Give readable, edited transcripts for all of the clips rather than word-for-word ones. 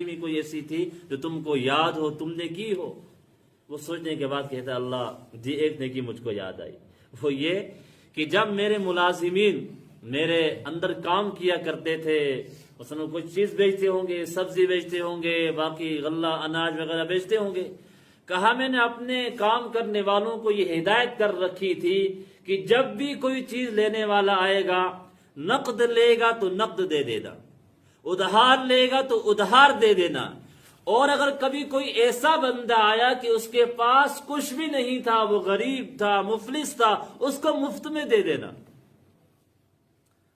بھی کوئی ایسی تھی جو تم کو یاد ہو تم نے کی ہو؟ وہ سوچنے کے بعد کہتا ہے اللہ جی ایک نیکی مجھ کو یاد آئی، وہ یہ کہ جب میرے ملازمین میرے اندر کام کیا کرتے تھے، مثلا کوئی چیز بیچتے ہوں گے، سبزی بیچتے ہوں گے، باقی غلہ اناج وغیرہ بیچتے ہوں گے، کہا میں نے اپنے کام کرنے والوں کو یہ ہدایت کر رکھی تھی کہ جب بھی کوئی چیز لینے والا آئے گا، نقد لے گا تو نقد دے دینا، ادھار لے گا تو ادھار دے دینا، اور اگر کبھی کوئی ایسا بندہ آیا کہ اس کے پاس کچھ بھی نہیں تھا، وہ غریب تھا، مفلس تھا، اس کو مفت میں دے دینا۔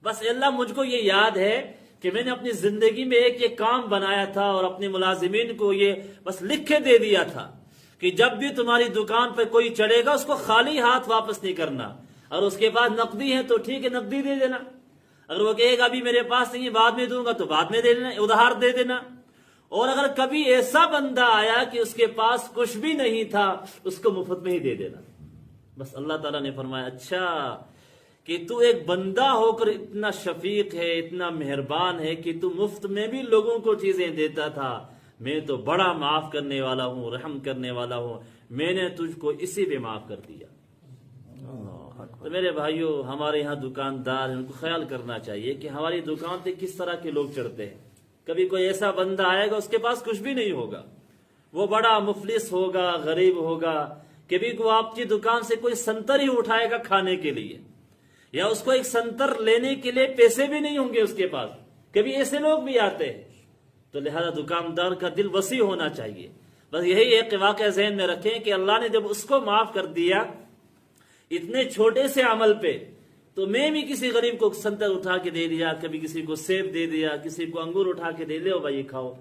بس اللہ مجھ کو یہ یاد ہے کہ میں نے اپنی زندگی میں ایک یہ کام بنایا تھا اور اپنے ملازمین کو یہ بس لکھ کے دے دیا تھا کہ جب بھی تمہاری دکان پہ کوئی چڑھے گا اس کو خالی ہاتھ واپس نہیں کرنا، اور اس کے پاس نقدی ہے تو ٹھیک ہے نقدی دے دینا، اگر وہ کہے گا ابھی میرے پاس نہیں ہے بعد میں دوں گا تو بعد میں دے دینا، ادھار دے دینا، اور اگر کبھی ایسا بندہ آیا کہ اس کے پاس کچھ بھی نہیں تھا اس کو مفت میں ہی دے دینا۔ بس اللہ تعالیٰ نے فرمایا اچھا کہ تو ایک بندہ ہو کر اتنا شفیق ہے، اتنا مہربان ہے کہ تو مفت میں بھی لوگوں کو چیزیں دیتا تھا، میں تو بڑا معاف کرنے والا ہوں، رحم کرنے والا ہوں، میں نے تجھ کو اسی پہ معاف کر دیا۔ تو میرے بھائیوں ہمارے یہاں دکاندار ہیں، ان کو خیال کرنا چاہیے کہ ہماری دکان پہ کس طرح کے لوگ چڑھتے ہیں۔ کبھی کوئی ایسا بندہ آئے گا اس کے پاس کچھ بھی نہیں ہوگا، وہ بڑا مفلس ہوگا، غریب ہوگا، کبھی کو آپ کی دکان سے کوئی سنتر ہی اٹھائے گا کھانے کے لیے، یا اس کو ایک سنتر لینے کے لیے پیسے بھی نہیں ہوں گے اس کے پاس، کبھی ایسے لوگ بھی آتے ہیں۔ تو لہذا دکاندار کا دل وسیع ہونا چاہیے۔ بس یہی ایک واقعہ ذہن میں رکھیں کہ اللہ نے جب اس کو معاف کر دیا اتنے چھوٹے سے عمل پہ، تو میں بھی کسی غریب کو سنتر اٹھا کے دے دیا، کبھی کسی کو سیب دے دیا، کسی کو انگور اٹھا کے دے لے بھائی کھاؤ۔